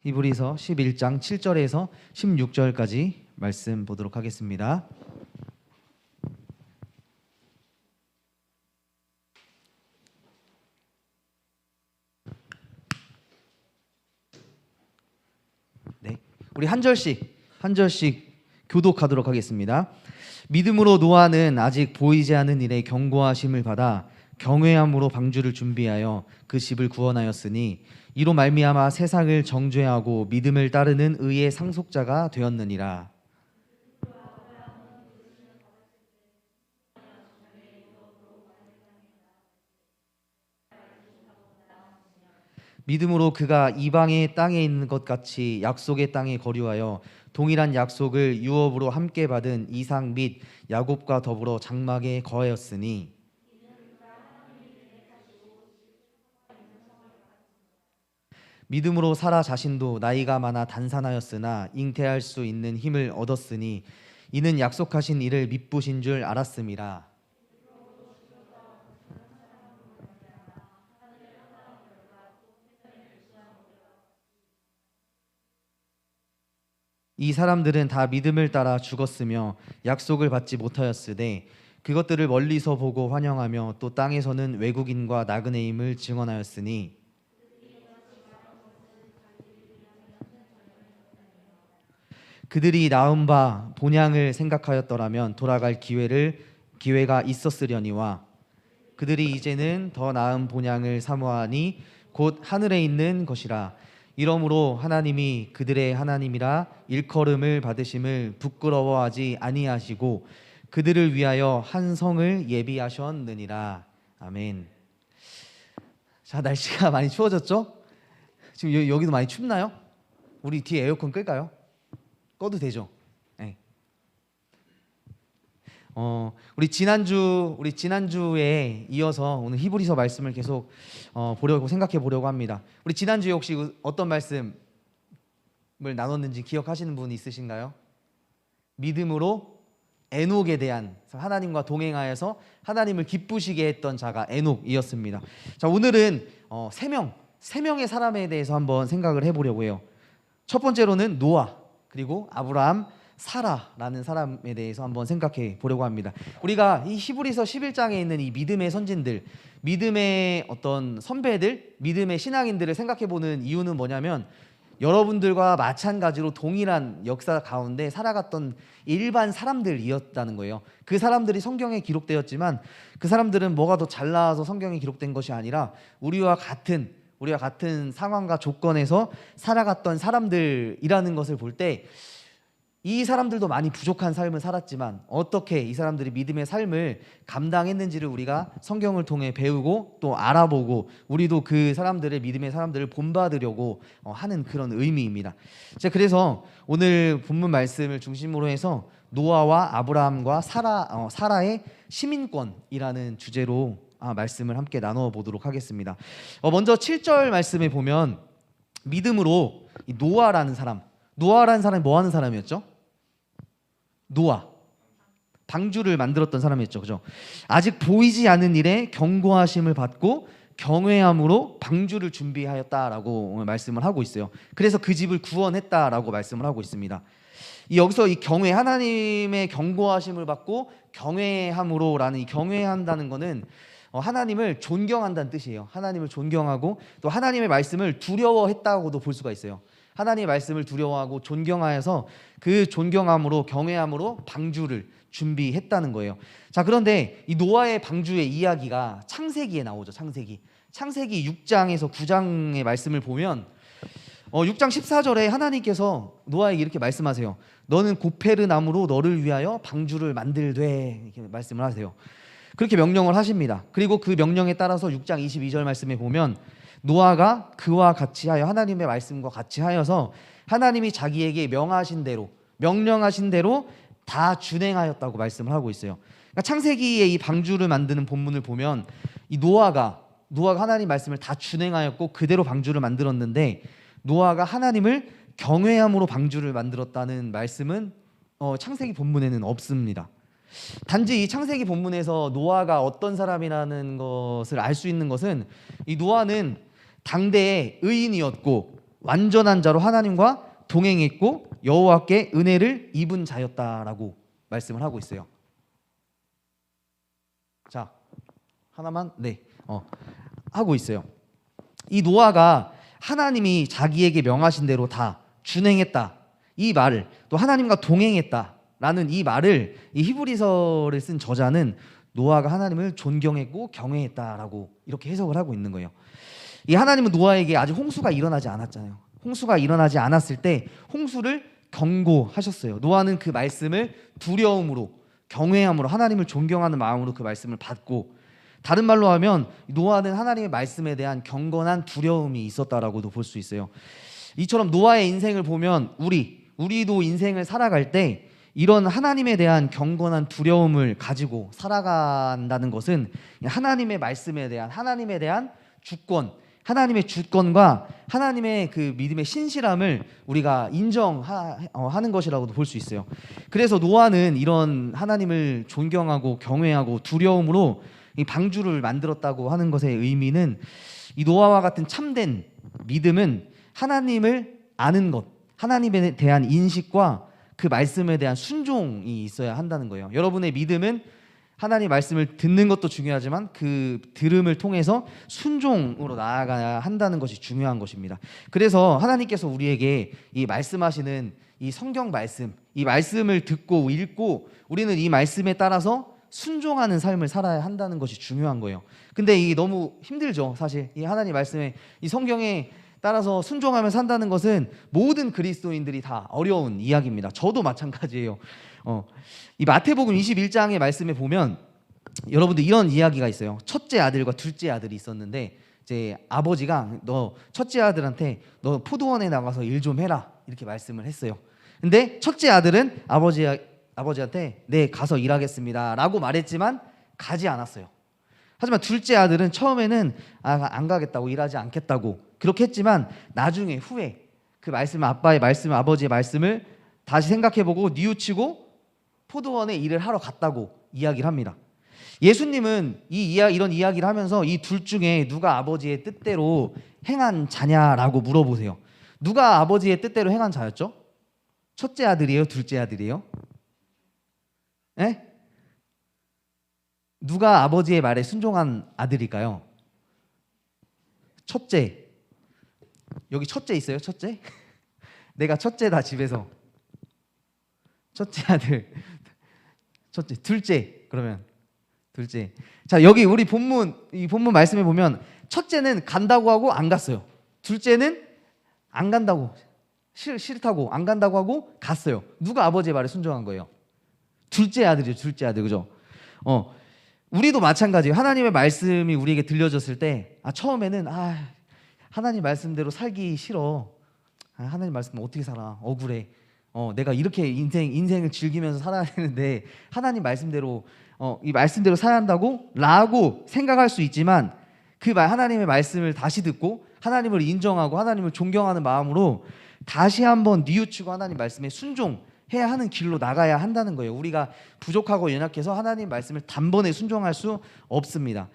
히브리서 11장 7절에서 16절까지 말씀 보도록 하겠습니다. 네, 우리 한 절씩 교독하도록 하겠습니다. 믿음으로 노아는 아직 보이지 않는 일에 경고하심을 받아 경외함으로 방주를 준비하여 그 집을 구원하였으니 이로 말미암아 세상을 정죄하고 믿음을 따르는 의의 상속자가 되었느니라. 믿음으로 그가 이방의 땅에 있는 것 같이 약속의 땅에 거류하여 동일한 약속을 유업으로 함께 받은 이삭 및 야곱과 더불어 장막에 거하였으니 믿음으로 사라 자신도 나이가 많아 단산하였으나 잉태할 수 있는 힘을 얻었으니 이는 약속하신 이를 미쁘신 줄 알았음이라. 이 사람들은 다 믿음을 따라 죽었으며 약속을 받지 못하였으되 그것들을 멀리서 보고 환영하며 또 땅에서는 외국인과 나그네임을 증언하였으니 그들이 낳은 바 본향을 생각하였더라면 돌아갈 기회가 있었으려니와 그들이 이제는 더 나은 본향을 사모하니 곧 하늘에 있는 것이라. 이러므로 하나님이 그들의 하나님이라 일컬음을 받으심을 부끄러워하지 아니하시고 그들을 위하여 한 성을 예비하셨느니라. 아멘. 자, 날씨가 많이 추워졌죠? 지금 여기도 많이 춥나요? 우리 뒤에 에어컨 끌까요? 꺼도 되죠. 네. 우리 지난주에 이어서 오늘 히브리서 말씀을 계속 생각해 보려고 합니다. 우리 지난주에 혹시 어떤 말씀을 나눴는지 기억하시는 분 있으신가요? 믿음으로 에녹에 대한, 하나님과 동행하여서 하나님을 기쁘시게 했던 자가 에녹이었습니다. 자, 오늘은 세 명의 사람에 대해서 한번 생각을 해보려고 해요. 첫 번째로는 노아, 그리고 아브라함, 사라라는 사람에 대해서 한번 생각해 보려고 합니다. 우리가 이 히브리서 11장에 있는 이 믿음의 선진들, 믿음의 어떤 선배들, 믿음의 신앙인들을 생각해 보는 이유는 뭐냐면 여러분들과 마찬가지로 동일한 역사 가운데 살아갔던 일반 사람들이었다는 거예요. 그 사람들이 성경에 기록되었지만 그 사람들은 뭐가 더 잘 나와서 성경에 기록된 것이 아니라 우리와 같은 상황과 조건에서 살아갔던 사람들이라는 것을 볼 때 이 사람들도 많이 부족한 삶을 살았지만 어떻게 이 사람들이 믿음의 삶을 감당했는지를 우리가 성경을 통해 배우고 또 알아보고 우리도 그 사람들의 믿음의 사람들을 본받으려고 하는 그런 의미입니다. 자, 그래서 오늘 본문 말씀을 중심으로 해서 노아와 아브라함과 사라의 시민권이라는 주제로 말씀을 함께 나누어 보도록 하겠습니다. 먼저 7절 말씀에 보면 믿음으로 이 노아라는 사람이 뭐 하는 사람이었죠? 노아, 방주를 만들었던 사람이었죠. 그죠? 아직 보이지 않는 일에 경고하심을 받고 경외함으로 방주를 준비하였다라고 말씀을 하고 있어요. 그래서 그 집을 구원했다라고 말씀을 하고 있습니다. 여기서 이 하나님의 경고하심을 받고 경외함으로라는 이 경외한다는 거는 하나님을 존경한다는 뜻이에요. 하나님을 존경하고 또 하나님의 말씀을 두려워했다고도 볼 수가 있어요. 하나님의 말씀을 두려워하고 존경하여서 그 존경함으로 경외함으로 방주를 준비했다는 거예요. 자, 그런데 이 노아의 방주의 이야기가 창세기에 나오죠. 창세기 6장에서 9장의 말씀을 보면 6장 14절에 하나님께서 노아에게 이렇게 말씀하세요. 너는 고페르 나무로 너를 위하여 방주를 만들되, 이렇게 말씀을 하세요. 그렇게 명령을 하십니다. 그리고 그 명령에 따라서 6장 22절 말씀에 보면 노아가 그와 같이 하여 하나님의 말씀과 같이 하여서 하나님이 자기에게 명령하신 대로 다 준행하였다고 말씀을 하고 있어요. 그러니까 창세기의 이 방주를 만드는 본문을 보면 이 노아가 하나님 말씀을 다 준행하였고 그대로 방주를 만들었는데 노아가 하나님을 경외함으로 방주를 만들었다는 말씀은 창세기 본문에는 없습니다. 단지 이 창세기 본문에서 노아가 어떤 사람이라는 것을 알 수 있는 것은 이 노아는 당대의 의인이었고 완전한 자로 하나님과 동행했고 여호와께 은혜를 입은 자였다라고 말씀을 하고 있어요. 자, 하나만 하고 있어요. 이 노아가 하나님이 자기에게 명하신 대로 다 준행했다, 이 말을, 또 하나님과 동행했다라는 이 말을 이 히브리서를 쓴 저자는 노아가 하나님을 존경했고 경외했다라고 이렇게 해석을 하고 있는 거예요. 이 하나님은 노아에게 아직 홍수가 일어나지 않았잖아요. 홍수가 일어나지 않았을 때 홍수를 경고하셨어요. 노아는 그 말씀을 두려움으로, 경외함으로, 하나님을 존경하는 마음으로 그 말씀을 받고, 다른 말로 하면 노아는 하나님의 말씀에 대한 경건한 두려움이 있었다라고도 볼 수 있어요. 이처럼 노아의 인생을 보면 우리도 인생을 살아갈 때 이런 하나님에 대한 경건한 두려움을 가지고 살아간다는 것은 하나님의 말씀에 대한, 하나님에 대한 주권, 하나님의 주권과 하나님의 그 믿음의 신실함을 우리가 인정하는 것이라고도 볼 수 있어요. 그래서 노아는 이런 하나님을 존경하고 경외하고 두려움으로 이 방주를 만들었다고 하는 것의 의미는, 이 노아와 같은 참된 믿음은 하나님을 아는 것, 하나님에 대한 인식과 그 말씀에 대한 순종이 있어야 한다는 거예요. 여러분의 믿음은 하나님 말씀을 듣는 것도 중요하지만 그 들음을 통해서 순종으로 나아가야 한다는 것이 중요한 것입니다. 그래서 하나님께서 우리에게 이 말씀하시는 이 성경 말씀, 이 말씀을 듣고 읽고 우리는 이 말씀에 따라서 순종하는 삶을 살아야 한다는 것이 중요한 거예요. 근데 이 너무 힘들죠. 사실 이 하나님 말씀에, 이 성경에 따라서 순종하며 산다는 것은 모든 그리스도인들이 다 어려운 이야기입니다. 저도 마찬가지예요. 이 마태복음 21장의 말씀에 보면 여러분들 이런 이야기가 있어요. 첫째 아들과 둘째 아들이 있었는데 이제 아버지가 너 첫째 아들한테 너 포도원에 나가서 일 좀 해라 이렇게 말씀을 했어요. 근데 첫째 아들은 아버지한테 네 가서 일하겠습니다 라고 말했지만 가지 않았어요. 하지만 둘째 아들은 처음에는 안 가겠다고, 일하지 않겠다고 그렇게 했지만 나중에 후에 그 말씀, 아빠의 말씀, 아버지의 말씀을 다시 생각해보고 뉘우치고 포도원에 일을 하러 갔다고 이야기를 합니다. 예수님은 이런 이야기를 하면서 이 둘 중에 누가 아버지의 뜻대로 행한 자냐라고 물어보세요. 누가 아버지의 뜻대로 행한 자였죠? 첫째 아들이에요? 둘째 아들이에요? 네? 누가 아버지의 말에 순종한 아들일까요? 첫째. 여기 첫째 있어요? 첫째? 내가 첫째다 집에서. 첫째 아들. 첫째. 둘째. 그러면 둘째. 자, 여기 우리 이 본문 말씀에 보면 첫째는 간다고 하고 안 갔어요. 둘째는 안 간다고, 싫다고 안 간다고 하고 갔어요. 누가 아버지의 말에 순종한 거예요? 둘째 아들이죠. 둘째 아들. 그죠? 우리도 마찬가지예요. 하나님의 말씀이 우리에게 들려졌을 때 처음에는 하나님 말씀대로 살기 싫어. 하나님 말씀 어떻게 살아? 억울해. 내가 이렇게 인생을 즐기면서 살아야 되는데 하나님 말씀대로 이 말씀대로 살아야 한다고? 라고 생각할 수 있지만 하나님의 말씀을 다시 듣고 하나님을 인정하고 하나님을 존경하는 마음으로 다시 한번 뉘우치고 하나님 말씀에 순종해야 하는 길로 나가야 한다는 거예요. 우리가 부족하고 연약해서 하나님 말씀을 단번에 순종할 수 없습니다.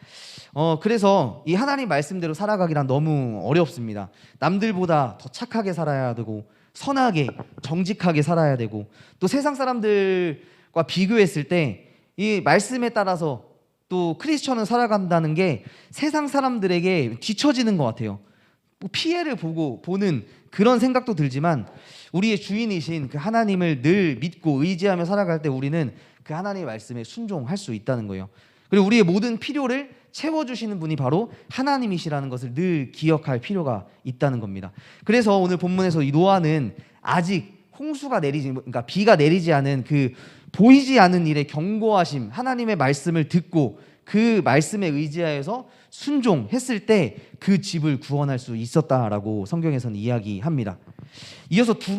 그래서 이 하나님 말씀대로 살아가기란 너무 어렵습니다. 남들보다 더 착하게 살아야 되고 선하게 정직하게 살아야 되고 또 세상 사람들과 비교했을 때 이 말씀에 따라서 또 크리스천은 살아간다는 게 세상 사람들에게 뒤처지는 것 같아요. 피해를 보는 그런 생각도 들지만 우리의 주인이신 그 하나님을 늘 믿고 의지하며 살아갈 때 우리는 그 하나님의 말씀에 순종할 수 있다는 거예요. 그리고 우리의 모든 필요를 채워주시는 분이 바로 하나님이시라는 것을 늘 기억할 필요가 있다는 겁니다. 그래서 오늘 본문에서 이 노아는 아직 그러니까 비가 내리지 않은 그 보이지 않는 일에 경고하심, 하나님의 말씀을 듣고 그 말씀에 의지하여서 순종했을 때 그 집을 구원할 수 있었다라고 성경에서는 이야기합니다. 이어서 두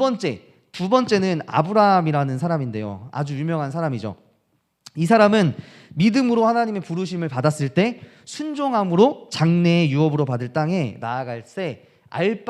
번째는 아브라함이라는 사람인데요. 아주 유명한 사람이죠. 이 사람은 믿음으로 하나님의 부르심을 받았을 때 순종함으로 장래의 유업으로 받을 땅에 나아갈 때 갈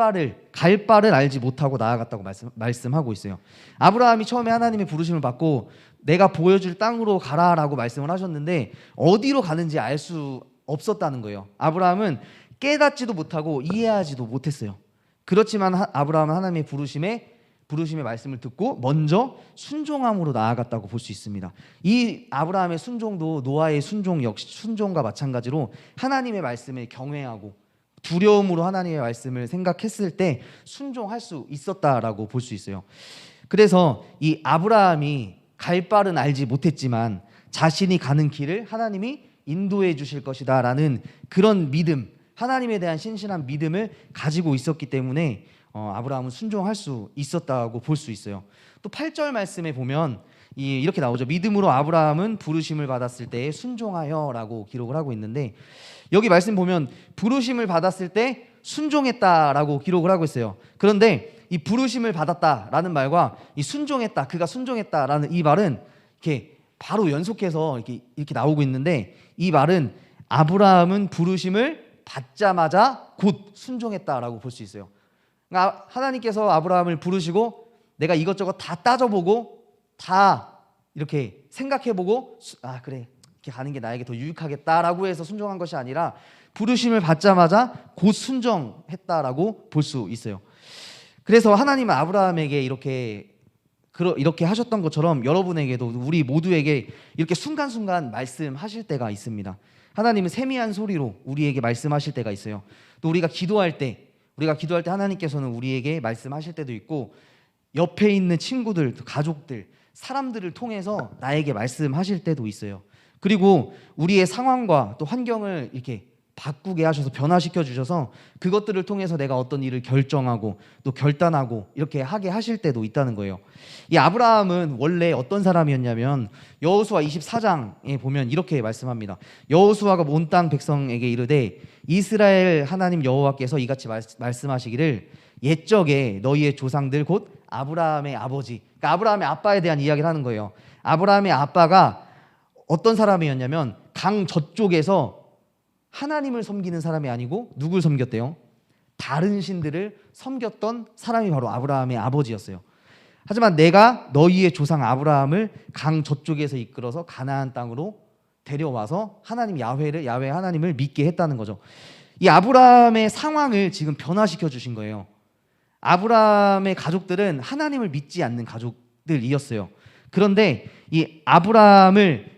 바를 알지 못하고 나아갔다고 말씀하고 있어요. 아브라함이 처음에 하나님의 부르심을 받고 내가 보여줄 땅으로 가라라고 말씀을 하셨는데 어디로 가는지 알 수 없었다는 거예요. 아브라함은 깨닫지도 못하고 이해하지도 못했어요. 그렇지만 아브라함은 하나님의 부르심의 말씀을 듣고 먼저 순종함으로 나아갔다고 볼 수 있습니다. 이 아브라함의 순종도 노아의 순종 역시 순종과 마찬가지로 하나님의 말씀을 경외하고 두려움으로 하나님의 말씀을 생각했을 때 순종할 수 있었다라고 볼 수 있어요. 그래서 이 아브라함이 갈 바는 알지 못했지만 자신이 가는 길을 하나님이 인도해 주실 것이다 라는 그런 믿음, 하나님에 대한 신실한 믿음을 가지고 있었기 때문에 아브라함은 순종할 수 있었다고 볼 수 있어요. 또 8절 말씀에 보면 이렇게 나오죠. 믿음으로 아브라함은 부르심을 받았을 때에 순종하여 라고 기록을 하고 있는데, 여기 말씀 보면 부르심을 받았을 때 순종했다라고 기록을 하고 있어요. 그런데 이 부르심을 받았다라는 말과 이 순종했다, 그가 순종했다라는 이 말은 이렇게 바로 연속해서 이렇게 나오고 있는데, 이 말은 아브라함은 부르심을 받자마자 곧 순종했다라고 볼 수 있어요. 그러니까 하나님께서 아브라함을 부르시고 내가 이것저것 다 따져보고 다 이렇게 생각해보고 그래 이렇게 가는 게 나에게 더 유익하겠다라고 해서 순종한 것이 아니라 부르심을 받자마자 곧 순종했다라고 볼 수 있어요. 그래서 하나님은 아브라함에게 이렇게 하셨던 것처럼 여러분에게도, 우리 모두에게 이렇게 순간순간 말씀하실 때가 있습니다. 하나님은 세미한 소리로 우리에게 말씀하실 때가 있어요. 또 우리가 기도할 때 하나님께서는 우리에게 말씀하실 때도 있고, 옆에 있는 친구들, 가족들, 사람들을 통해서 나에게 말씀하실 때도 있어요. 그리고 우리의 상황과 또 환경을 이렇게 바꾸게 하셔서 변화시켜 주셔서 그것들을 통해서 내가 어떤 일을 결정하고 또 결단하고 이렇게 하게 하실 때도 있다는 거예요. 이 아브라함은 원래 어떤 사람이었냐면 여호수아 24장에 보면 이렇게 말씀합니다. 여호수아가 온 땅 백성에게 이르되 이스라엘 하나님 여호와께서 이같이 말씀하시기를 옛적에 너희의 조상들 곧 아브라함의 아버지, 그러니까 아브라함의 아빠에 대한 이야기를 하는 거예요. 아브라함의 아빠가 어떤 사람이었냐면 강 저쪽에서 하나님을 섬기는 사람이 아니고 누굴 섬겼대요? 다른 신들을 섬겼던 사람이 바로 아브라함의 아버지였어요. 하지만 내가 너희의 조상 아브라함을 강 저쪽에서 이끌어서 가나안 땅으로 데려와서 하나님 야훼 하나님을 믿게 했다는 거죠. 이 아브라함의 상황을 지금 변화시켜 주신 거예요. 아브라함의 가족들은 하나님을 믿지 않는 가족들이었어요. 그런데 이 아브라함을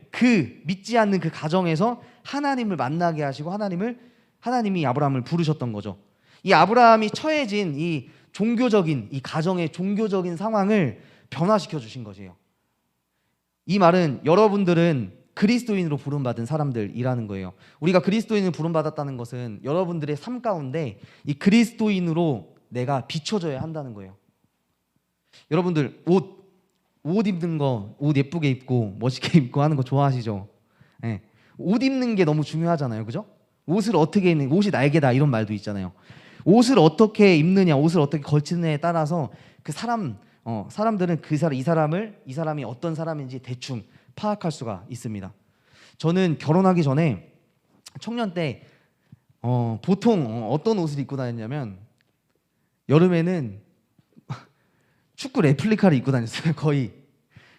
믿지 않는 그 가정에서 하나님을 만나게 하시고 하나님이 아브라함을 부르셨던 거죠. 이 아브라함이 처해진 이 가정의 종교적인 상황을 변화시켜 주신 것이에요. 이 말은 여러분들은 그리스도인으로 부름받은 사람들이라는 거예요. 우리가 그리스도인을 부름받았다는 것은 여러분들의 삶 가운데 이 그리스도인으로 내가 비춰져야 한다는 거예요. 여러분들 옷 입는 거, 옷 예쁘게 입고 멋있게 입고 하는 거 좋아하시죠? 네. 옷 입는 게 너무 중요하잖아요, 그죠? 옷을 어떻게 입는, 옷이 날개다 이런 말도 있잖아요. 옷을 어떻게 입느냐, 옷을 어떻게 걸치느냐에 따라서 그 사람들은 이 사람이 어떤 사람인지 대충 파악할 수가 있습니다. 저는 결혼하기 전에 청년 때 보통 어떤 옷을 입고 다녔냐면 여름에는 축구 레플리카를 입고 다녔어요, 거의.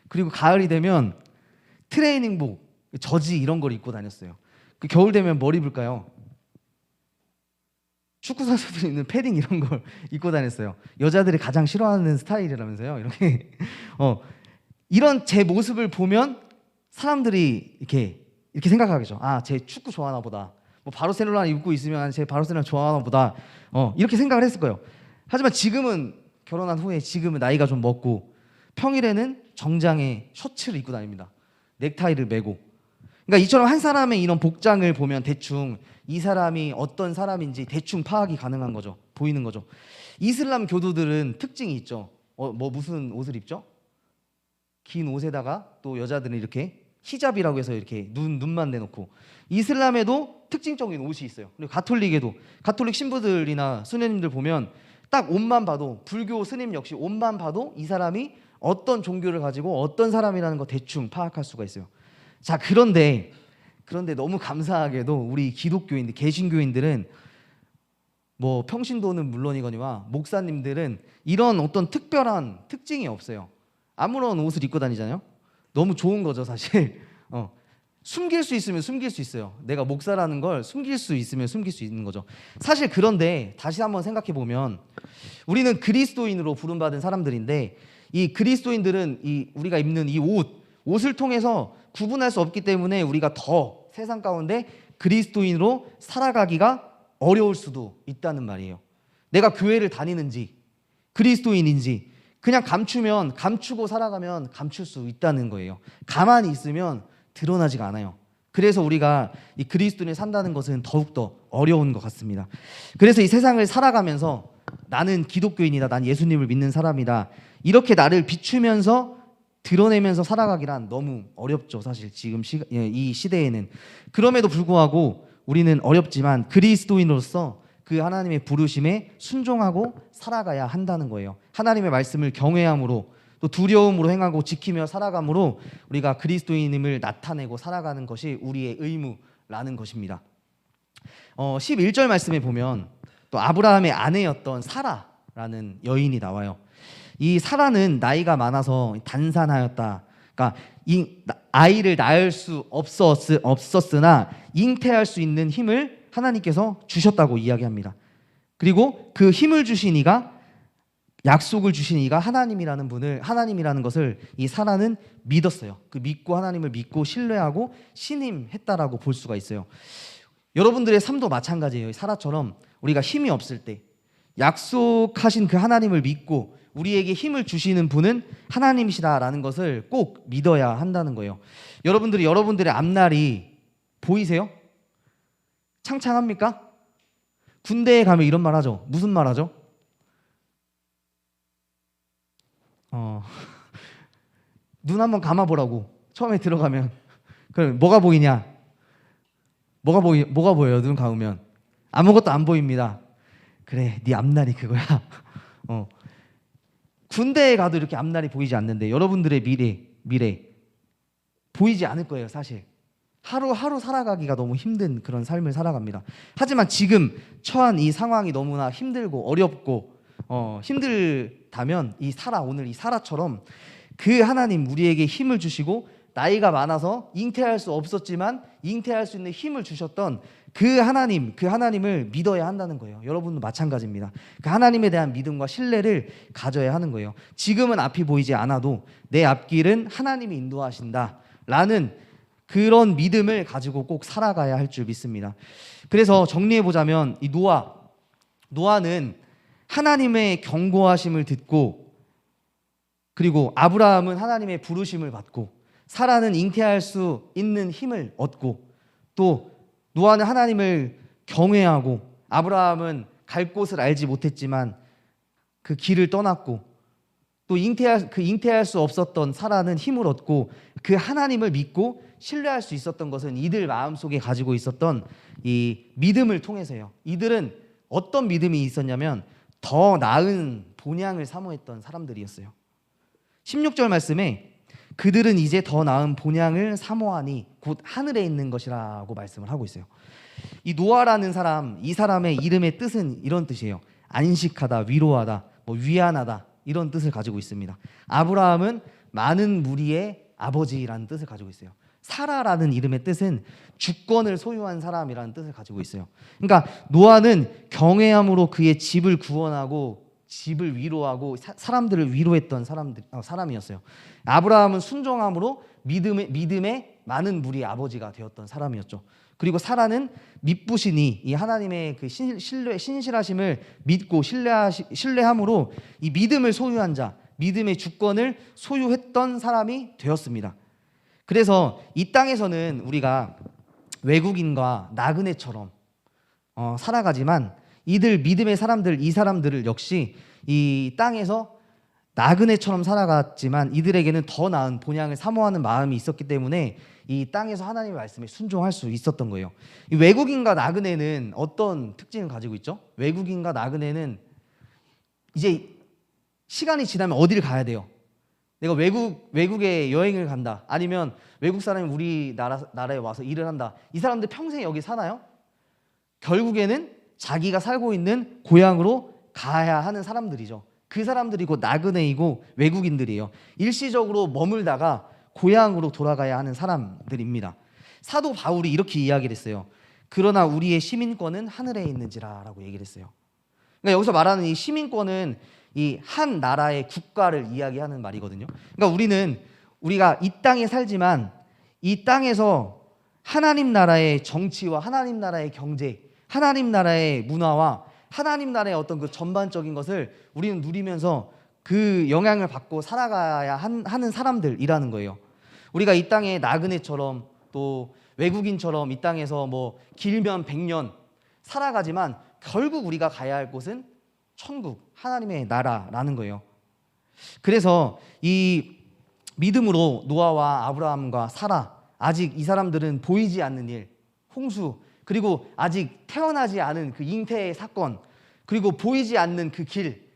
그리고 가을이 되면 트레이닝복, 저지 이런 걸 입고 다녔어요. 그 겨울 되면 뭘 입을까요? 축구 선수들이 입는 패딩 이런 걸 입고 다녔어요. 여자들이 가장 싫어하는 스타일이라면서요. 이렇게 이런 제 모습을 보면 사람들이 이렇게 생각하겠죠. 쟤 축구 좋아하나 보다. 뭐 바르셀로나 입고 있으면 쟤 바르셀로나 좋아하나 보다. 이렇게 생각을 했을 거예요. 하지만 결혼한 후에 지금은 나이가 좀 먹고 평일에는 정장에 셔츠를 입고 다닙니다. 넥타이를 매고. 그러니까 이처럼 한 사람의 이런 복장을 보면 대충 이 사람이 어떤 사람인지 대충 파악이 가능한 거죠. 보이는 거죠. 이슬람 교도들은 특징이 있죠. 무슨 옷을 입죠? 긴 옷에다가 또 여자들은 이렇게 히잡이라고 해서 이렇게 눈만 내놓고, 이슬람에도 특징적인 옷이 있어요. 그리고 가톨릭 신부들이나 수녀님들 보면 딱 옷만 봐도, 불교 스님 역시 옷만 봐도 이 사람이 어떤 종교를 가지고 어떤 사람이라는 거 대충 파악할 수가 있어요. 자, 그런데 너무 감사하게도 우리 기독교인들, 개신교인들은 뭐 평신도는 물론이거니와 목사님들은 이런 어떤 특별한 특징이 없어요. 아무런 옷을 입고 다니잖아요. 너무 좋은 거죠, 사실. 숨길 수 있으면 숨길 수 있어요. 내가 목사라는 걸 숨길 수 있으면 숨길 수 있는 거죠. 사실 그런데 다시 한번 생각해 보면 우리는 그리스도인으로 부름받은 사람들인데 이 그리스도인들은 우리가 입는 이 옷을 통해서 구분할 수 없기 때문에 우리가 더 세상 가운데 그리스도인으로 살아가기가 어려울 수도 있다는 말이에요. 내가 교회를 다니는지 그리스도인인지 그냥 감추고 살아가면 감출 수 있다는 거예요. 가만히 있으면 드러나지가 않아요. 그래서 우리가 이 그리스도인을 산다는 것은 더욱더 어려운 것 같습니다. 그래서 이 세상을 살아가면서 나는 기독교인이다, 난 예수님을 믿는 사람이다, 이렇게 나를 비추면서 드러내면서 살아가기란 너무 어렵죠. 사실 지금 이 시대에는. 그럼에도 불구하고 우리는 어렵지만 그리스도인으로서 그 하나님의 부르심에 순종하고 살아가야 한다는 거예요. 하나님의 말씀을 경외함으로 또 두려움으로 행하고 지키며 살아감으로 우리가 그리스도인임을 나타내고 살아가는 것이 우리의 의무라는 것입니다. 11절 말씀에 보면 또 아브라함의 아내였던 사라라는 여인이 나와요. 이 사라는 나이가 많아서 단산하였다. 그러니까 아이를 낳을 수 없었으나 잉태할 수 있는 힘을 하나님께서 주셨다고 이야기합니다. 그리고 그 힘을 주신 이가, 약속을 주신 이가 하나님이라는 것을 이 사라는 믿었어요. 그 믿고 하나님을 믿고 신뢰하고 신임했다라고 볼 수가 있어요. 여러분들의 삶도 마찬가지예요. 사라처럼 우리가 힘이 없을 때 약속하신 그 하나님을 믿고 우리에게 힘을 주시는 분은 하나님이시다라는 것을 꼭 믿어야 한다는 거예요. 여러분들이 여러분들의 앞날이 보이세요? 창창합니까? 군대에 가면 이런 말 하죠. 무슨 말 하죠? 눈 한번 감아보라고. 처음에 들어가면 그럼 뭐가 보이냐? 뭐가 보여요? 눈 감으면 아무것도 안 보입니다. 그래, 네 앞날이 그거야. 군대에 가도 이렇게 앞날이 보이지 않는데 여러분들의 미래 보이지 않을 거예요. 사실 하루하루 살아가기가 너무 힘든 그런 삶을 살아갑니다. 하지만 지금 처한 이 상황이 너무나 힘들고 어렵고 힘들다면 오늘 이 사라처럼 그 하나님 우리에게 힘을 주시고 나이가 많아서 잉태할 수 없었지만 잉태할 수 있는 힘을 주셨던 그 하나님을 믿어야 한다는 거예요. 여러분도 마찬가지입니다. 그 하나님에 대한 믿음과 신뢰를 가져야 하는 거예요. 지금은 앞이 보이지 않아도 내 앞길은 하나님이 인도하신다라는 그런 믿음을 가지고 꼭 살아가야 할 줄 믿습니다. 그래서 정리해보자면 이 노아는 하나님의 경고하심을 듣고, 그리고 아브라함은 하나님의 부르심을 받고, 사라는 잉태할 수 있는 힘을 얻고, 또 노아는 하나님을 경외하고, 아브라함은 갈 곳을 알지 못했지만 그 길을 떠났고, 또 잉태할 수 없었던 사라는 힘을 얻고 그 하나님을 믿고 신뢰할 수 있었던 것은 이들 마음속에 가지고 있었던 이 믿음을 통해서요. 이들은 어떤 믿음이 있었냐면 더 나은 본향을 사모했던 사람들이었어요. 16절 말씀에 그들은 이제 더 나은 본향을 사모하니 곧 하늘에 있는 것이라고 말씀을 하고 있어요. 이 노아라는 사람, 이 사람의 이름의 뜻은 이런 뜻이에요. 안식하다, 위로하다, 위안하다, 이런 뜻을 가지고 있습니다. 아브라함은 많은 무리의 아버지라는 뜻을 가지고 있어요. 사라라는 이름의 뜻은 주권을 소유한 사람이라는 뜻을 가지고 있어요. 그러니까 노아는 경외함으로 그의 집을 구원하고 집을 위로하고 사람들을 위로했던 사람이었어요. 아브라함은 순종함으로 믿음의 많은 무리의 아버지가 되었던 사람이었죠. 그리고 사라는 믿부시니 이 하나님의 그 신실하심을 믿고 신뢰함으로 이 믿음을 소유한 자, 믿음의 주권을 소유했던 사람이 되었습니다. 그래서 이 땅에서는 우리가 외국인과 나그네처럼 살아가지만 이들 믿음의 사람들, 이 사람들을 역시 이 땅에서 나그네처럼 살아갔지만 이들에게는 더 나은 본향을 사모하는 마음이 있었기 때문에 이 땅에서 하나님의 말씀에 순종할 수 있었던 거예요. 이 외국인과 나그네는 어떤 특징을 가지고 있죠? 외국인과 나그네는 이제 시간이 지나면 어디를 가야 돼요? 내가 외국에 여행을 간다, 아니면 외국 사람이 우리나라에 와서 일을 한다. 이 사람들 평생 여기 사나요? 결국에는 자기가 살고 있는 고향으로 가야 하는 사람들이죠. 그 사람들이 곧 나그네이고 외국인들이에요. 일시적으로 머물다가 고향으로 돌아가야 하는 사람들입니다. 사도 바울이 이렇게 이야기를 했어요. 그러나 우리의 시민권은 하늘에 있는지라라고 얘기를 했어요. 그러니까 여기서 말하는 이 시민권은 이 한 나라의 국가를 이야기하는 말이거든요. 그러니까 우리가 이 땅에 살지만 이 땅에서 하나님 나라의 정치와 하나님 나라의 경제, 하나님 나라의 문화와 하나님 나라의 어떤 그 전반적인 것을 우리는 누리면서 그 영향을 받고 살아가야 하는 사람들이라는 거예요. 우리가 이 땅에 나그네처럼 또 외국인처럼 이 땅에서 뭐 길면 100년 살아가지만 결국 우리가 가야 할 곳은 천국, 하나님의 나라라는 거예요. 그래서 이 믿음으로 노아와 아브라함과 사라, 아직 이 사람들은 보이지 않는 일, 홍수, 그리고 아직 태어나지 않은 그 잉태의 사건, 그리고 보이지 않는 그 길,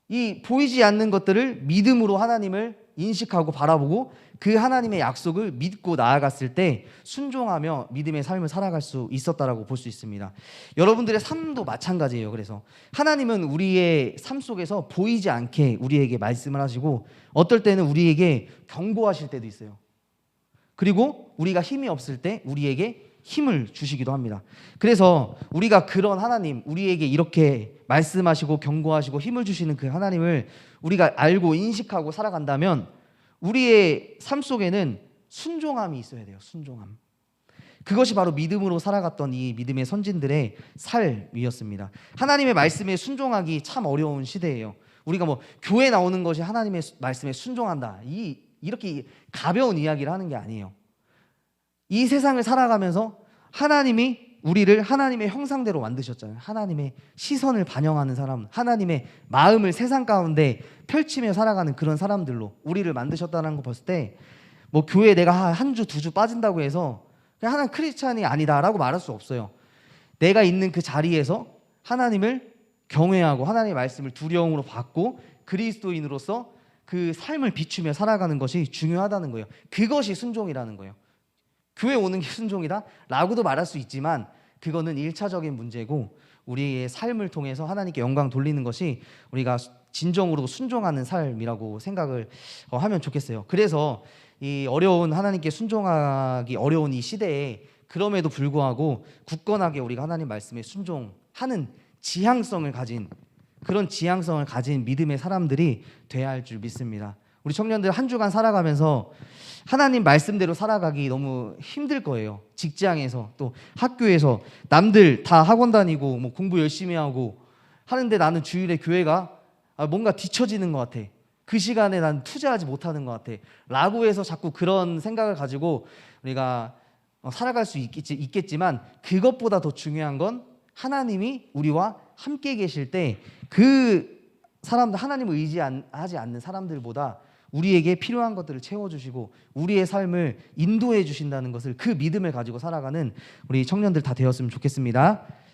이 보이지 않는 것들을 믿음으로 하나님을 인식하고 바라보고 그 하나님의 약속을 믿고 나아갔을 때 순종하며 믿음의 삶을 살아갈 수 있었다라고 볼 수 있습니다. 여러분들의 삶도 마찬가지예요. 그래서 하나님은 우리의 삶 속에서 보이지 않게 우리에게 말씀을 하시고 어떨 때는 우리에게 경고하실 때도 있어요. 그리고 우리가 힘이 없을 때 우리에게 힘을 주시기도 합니다. 그래서 우리가 그런 하나님, 우리에게 이렇게 말씀하시고 경고하시고 힘을 주시는 그 하나님을 우리가 알고 인식하고 살아간다면 우리의 삶 속에는 순종함이 있어야 돼요. 순종함. 그것이 바로 믿음으로 살아갔던 이 믿음의 선진들의 삶이었습니다. 하나님의 말씀에 순종하기 참 어려운 시대예요. 우리가 뭐 교회 나오는 것이 하나님의 말씀에 순종한다, 이렇게 가벼운 이야기를 하는 게 아니에요. 이 세상을 살아가면서 하나님이 우리를 하나님의 형상대로 만드셨잖아요. 하나님의 시선을 반영하는 사람, 하나님의 마음을 세상 가운데 펼치며 살아가는 그런 사람들로 우리를 만드셨다는 거 봤을 때 뭐 교회에 내가 한 주, 두 주 빠진다고 해서 그냥 하나님 크리스찬이 아니다라고 말할 수 없어요. 내가 있는 그 자리에서 하나님을 경외하고 하나님의 말씀을 두려움으로 받고 그리스도인으로서 그 삶을 비추며 살아가는 것이 중요하다는 거예요. 그것이 순종이라는 거예요. 교회 오는 게 순종이다? 라고도 말할 수 있지만 그거는 1차적인 문제고 우리의 삶을 통해서 하나님께 영광 돌리는 것이 우리가 진정으로 순종하는 삶이라고 생각을 하면 좋겠어요. 그래서 이 어려운 하나님께 순종하기 어려운 이 시대에 그럼에도 불구하고 굳건하게 우리가 하나님 말씀에 순종하는 지향성을 가진 그런 지향성을 가진 믿음의 사람들이 돼야 할 줄 믿습니다. 우리 청년들 한 주간 살아가면서 하나님 말씀대로 살아가기 너무 힘들 거예요. 직장에서 또 학교에서 남들 다 학원 다니고 뭐 공부 열심히 하고 하는데 나는 주일에 교회가 뭔가 뒤처지는 것 같아. 그 시간에 난 투자하지 못하는 것 같아 라고 해서 자꾸 그런 생각을 가지고 우리가 살아갈 수 있겠지만 그것보다 더 중요한 건 하나님이 우리와 함께 계실 때 그 사람들, 하나님을 의지하지 않는 사람들보다 우리에게 필요한 것들을 채워주시고 우리의 삶을 인도해 주신다는 것을, 그 믿음을 가지고 살아가는 우리 청년들 다 되었으면 좋겠습니다.